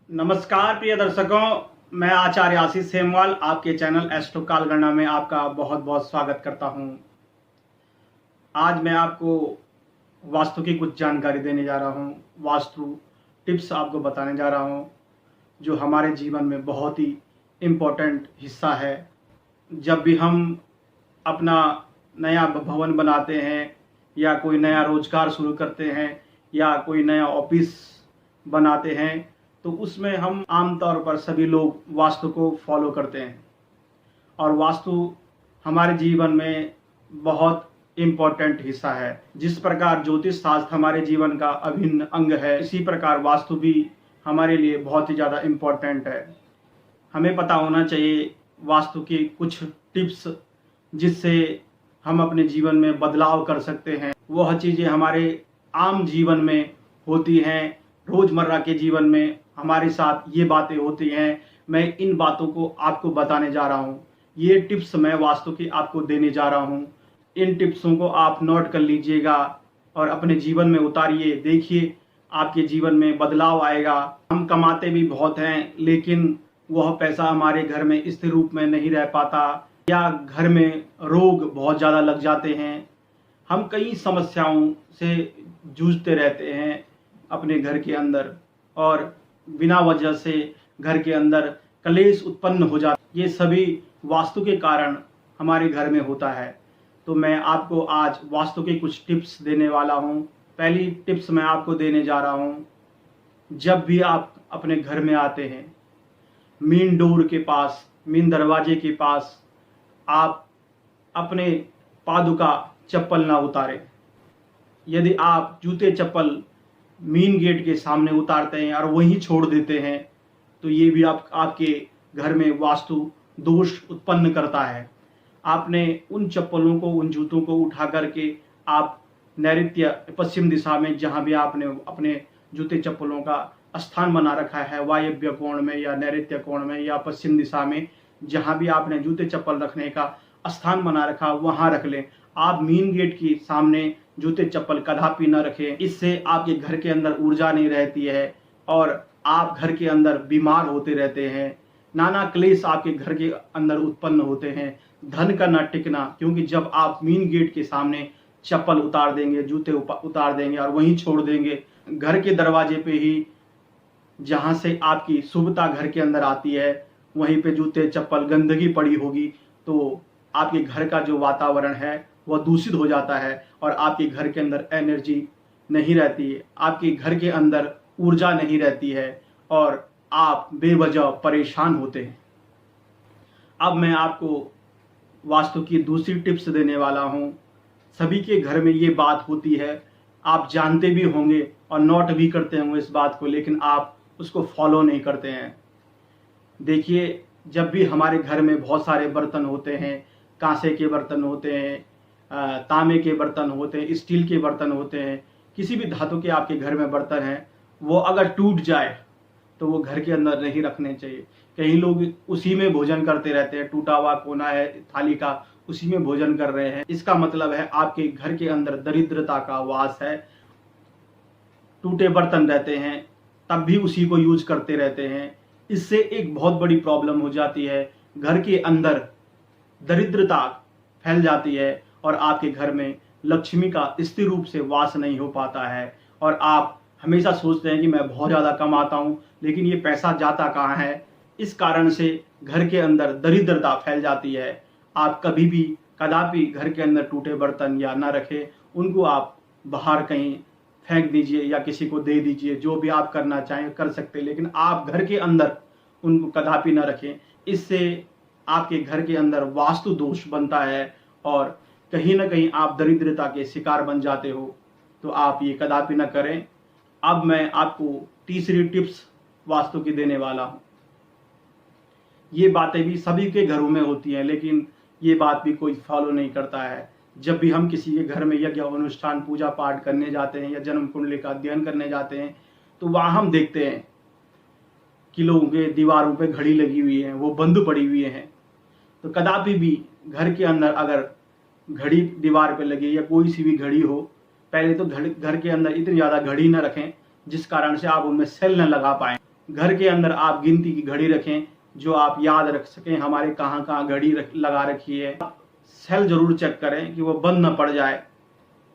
नमस्कार प्रिय दर्शकों, मैं आचार्य आशीष सेमवाल आपके चैनल एस्ट्रो कालगणना में आपका बहुत बहुत स्वागत करता हूं। आज मैं आपको वास्तु की कुछ जानकारी देने जा रहा हूं। वास्तु टिप्स आपको बताने जा रहा हूं जो हमारे जीवन में बहुत ही इम्पोर्टेंट हिस्सा है। जब भी हम अपना नया भवन बनाते हैं या कोई नया रोजगार शुरू करते हैं या कोई नया ऑफिस बनाते हैं तो उसमें हम आमतौर पर सभी लोग वास्तु को फॉलो करते हैं और वास्तु हमारे जीवन में बहुत इम्पोर्टेंट हिस्सा है। जिस प्रकार ज्योतिष शास्त्र हमारे जीवन का अभिन्न अंग है, इसी प्रकार वास्तु भी हमारे लिए बहुत ही ज़्यादा इम्पोर्टेंट है। हमें पता होना चाहिए वास्तु की कुछ टिप्स जिससे हम अपने जीवन में बदलाव कर सकते हैं। वह चीज़ें हमारे आम जीवन में होती हैं, रोज़मर्रा के जीवन में हमारे साथ ये बातें होती हैं। मैं इन बातों को आपको बताने जा रहा हूँ। ये टिप्स मैं वास्तु की आपको देने जा रहा हूँ। इन टिप्सों को आप नोट कर लीजिएगा और अपने जीवन में उतारिए। देखिए आपके जीवन में बदलाव आएगा। हम कमाते भी बहुत हैं लेकिन वह पैसा हमारे घर में स्थिर रूप में नहीं रह पाता या घर में रोग बहुत ज़्यादा लग जाते हैं। हम कई समस्याओं से जूझते रहते हैं अपने घर के अंदर और बिना वजह से घर के अंदर कलेश उत्पन्न हो जाता। ये सभी वास्तु के कारण हमारे घर में होता है। तो मैं आपको आज वास्तु के कुछ टिप्स देने वाला हूँ। पहली टिप्स मैं आपको देने जा रहा हूँ, जब भी आप अपने घर में आते हैं मेन डोर के पास, मेन दरवाजे के पास आप अपने पादुका चप्पल ना उतारें। यदि आप जूते चप्पल मेन गेट के सामने उतारते हैं और वहीं छोड़ देते हैं तो ये भी आपके घर में वास्तु दोष उत्पन्न करता है। आपने उन चप्पलों को, उन जूतों को उठा करके आप नैऋत्य पश्चिम दिशा में, जहाँ भी आपने अपने जूते चप्पलों का स्थान बना रखा है, वायव्य कोण में या नैऋत्य कोण में या पश्चिम दिशा में, जहाँ भी आपने जूते चप्पल रखने का स्थान बना रखा वहाँ रख लें। आप मेन गेट के सामने जूते चप्पल कदापि न रखें। इससे आपके घर के अंदर ऊर्जा नहीं रहती है और आप घर के अंदर बीमार होते रहते हैं। नाना क्लेश आपके घर के अंदर उत्पन्न होते हैं, धन का न टिकना। क्योंकि जब आप मेन गेट के सामने चप्पल उतार देंगे, जूते उतार देंगे और वहीं छोड़ देंगे, घर के दरवाजे पे ही जहाँ से आपकी शुभता घर के अंदर आती है वहीं पे जूते चप्पल गंदगी पड़ी होगी तो आपके घर का जो वातावरण है वह दूषित हो जाता है और आपके घर के अंदर एनर्जी नहीं रहती है, आपके घर के अंदर ऊर्जा नहीं रहती है और आप बेवजह परेशान होते हैं। अब मैं आपको वास्तु की दूसरी टिप्स देने वाला हूँ। सभी के घर में ये बात होती है, आप जानते भी होंगे और नोट भी करते होंगे इस बात को, लेकिन आप उसको फॉलो नहीं करते हैं। देखिए, जब भी हमारे घर में बहुत सारे बर्तन होते हैं, कांसे के बर्तन होते हैं, तांबे के बर्तन होते हैं, स्टील के बर्तन होते हैं, किसी भी धातु के आपके घर में बर्तन हैं, वो अगर टूट जाए तो वो घर के अंदर नहीं रखने चाहिए। कई लोग उसी में भोजन करते रहते हैं, टूटा हुआ कोना है थाली का, उसी में भोजन कर रहे हैं। इसका मतलब है आपके घर के अंदर दरिद्रता का वास है। टूटे बर्तन रहते हैं तब भी उसी को यूज करते रहते हैं। इससे एक बहुत बड़ी प्रॉब्लम हो जाती है, घर के अंदर दरिद्रता फैल जाती है और आपके घर में लक्ष्मी का स्थिर रूप से वास नहीं हो पाता है और आप हमेशा सोचते हैं कि मैं बहुत ज़्यादा कमाता हूँ लेकिन ये पैसा जाता कहाँ है। इस कारण से घर के अंदर दरिद्रता फैल जाती है। आप कभी भी कदापि घर के अंदर टूटे बर्तन या ना रखें, उनको आप बाहर कहीं फेंक दीजिए या किसी को दे दीजिए। जो भी आप करना चाहें कर सकते हैं, लेकिन आप घर के अंदर उनको कदापि ना रखें। इससे आपके घर के अंदर वास्तु दोष बनता है और कहीं ना कहीं आप दरिद्रता के शिकार बन जाते हो। तो आप ये कदापि ना करें। अब मैं आपको तीसरी टिप्स वास्तु की देने वाला हूँ। ये बातें भी सभी के घरों में होती हैं लेकिन ये बात भी कोई फॉलो नहीं करता है। जब भी हम किसी के घर में यज्ञ अनुष्ठान पूजा पाठ करने जाते हैं या जन्म कुंडली का अध्ययन करने जाते हैं तो वहाँ हम देखते हैं कि लोगों के दीवारों पे घड़ी लगी हुई है, वो बंद पड़ी हुई हैं। तो कदापि भी घर के अंदर अगर घड़ी दीवार पे लगी या कोई सी भी घड़ी हो, पहले तो घर के अंदर इतनी ज़्यादा घड़ी न रखें जिस कारण से आप उनमें सेल न लगा पाएँ। घर के अंदर आप गिनती की घड़ी रखें, जो आप याद रख सकें हमारे कहाँ कहाँ घड़ी लगा रखी है। सेल जरूर चेक करें कि वो बंद न पड़ जाए।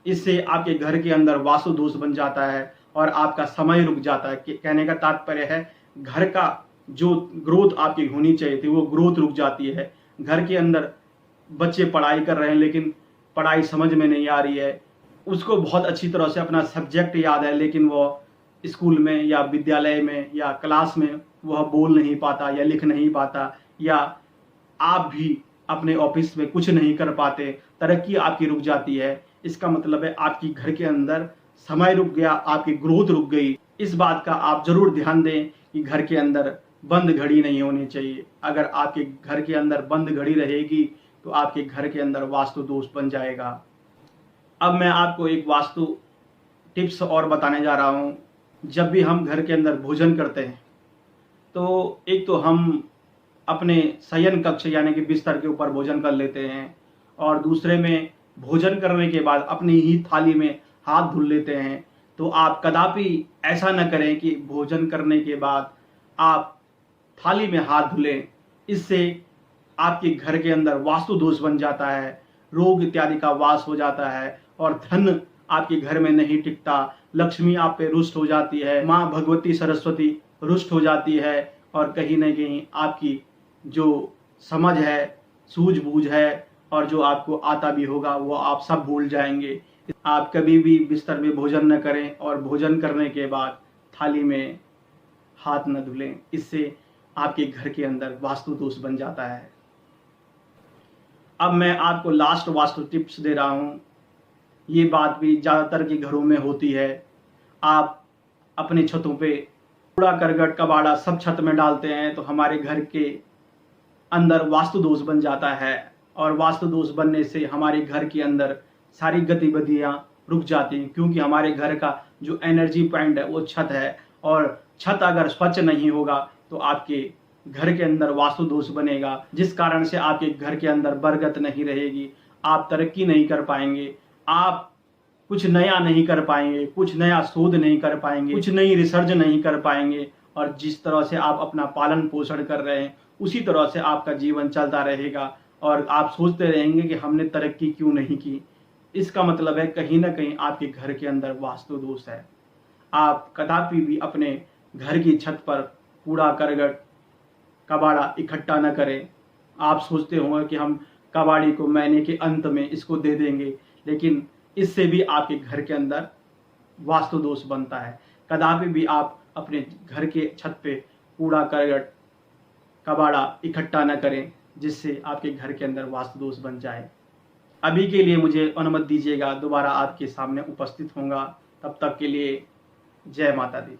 इससे आपके घर के अंदर वास्तु दोष बन जाता है और आपका समय रुक जाता है। कहने का तात्पर्य है घर का जो ग्रोथ आपकी होनी चाहिए थी वो ग्रोथ रुक जाती है। घर के अंदर बच्चे पढ़ाई कर रहे हैं लेकिन पढ़ाई समझ में नहीं आ रही है, उसको बहुत अच्छी तरह से अपना सब्जेक्ट याद है लेकिन वो स्कूल में या विद्यालय में या क्लास में वह बोल नहीं पाता या लिख नहीं पाता, या आप भी अपने ऑफिस में कुछ नहीं कर पाते, तरक्की आपकी रुक जाती है। इसका मतलब है आपकी घर के अंदर समय रुक गया, आपकी ग्रोथ रुक गई। इस बात का आप जरूर ध्यान दें कि घर के अंदर बंद घड़ी नहीं होनी चाहिए। अगर आपके घर के अंदर बंद घड़ी रहेगी तो आपके घर के अंदर वास्तु दोष बन जाएगा। अब मैं आपको एक वास्तु टिप्स और बताने जा रहा हूँ। जब भी हम घर के अंदर भोजन करते हैं तो एक तो हम अपने शयन कक्ष यानी कि बिस्तर के ऊपर भोजन कर लेते हैं, और दूसरे में भोजन करने के बाद अपनी ही थाली में हाथ धुल लेते हैं। तो आप कदापि ऐसा न करें कि भोजन करने के बाद आप थाली में हाथ धुलें। इससे आपके घर के अंदर वास्तु दोष बन जाता है, रोग इत्यादि का वास हो जाता है और धन आपके घर में नहीं टिकता। लक्ष्मी आप पे रुष्ट हो जाती है, माँ भगवती सरस्वती रुष्ट हो जाती है, और कहीं न कहीं आपकी जो समझ है, सूझबूझ है और जो आपको आता भी होगा वो आप सब भूल जाएंगे। आप कभी भी बिस्तर में भोजन न करें और भोजन करने के बाद थाली में हाथ न धुलें। इससे आपके घर के अंदर वास्तु दोष बन जाता है। अब मैं आपको लास्ट वास्तु टिप्स दे रहा हूँ। ये बात भी ज़्यादातर के घरों में होती है। आप अपने छतों पे कूड़ा करकट कबाड़ा सब छत में डालते हैं तो हमारे घर के अंदर वास्तु दोष बन जाता है, और वास्तु दोष बनने से हमारे घर के अंदर सारी गतिविधियां रुक जाती हैं, क्योंकि हमारे घर का जो एनर्जी पॉइंट है वो छत है, और छत अगर स्वच्छ नहीं होगा तो आपके घर के अंदर वास्तु दोष बनेगा, जिस कारण से आपके घर के अंदर बरकत नहीं रहेगी, आप तरक्की नहीं कर पाएंगे, आप कुछ नया नहीं कर पाएंगे, कुछ नया शोध नहीं कर पाएंगे, कुछ नई रिसर्च नहीं कर पाएंगे, और जिस तरह से आप अपना पालन पोषण कर रहे हैं उसी तरह से आपका जीवन चलता रहेगा और आप सोचते रहेंगे कि हमने तरक्की क्यों नहीं की। इसका मतलब है कहीं ना कहीं आपके घर के अंदर वास्तु दोष है। आप कदापि भी अपने घर की छत पर कूड़ा करकट कबाड़ा इकट्ठा न करें। आप सोचते होंगे कि हम कबाड़ी को महीने के अंत में इसको दे देंगे, लेकिन इससे भी आपके घर के अंदर वास्तु दोष बनता है। कदापि भी आप अपने घर के छत पे कूड़ा करकट कबाड़ा इकट्ठा न करें, जिससे आपके घर के अंदर वास्तु दोष बन जाए। अभी के लिए मुझे अनुमति दीजिएगा, दोबारा आपके सामने उपस्थित होऊंगा। तब तक के लिए जय माता दी।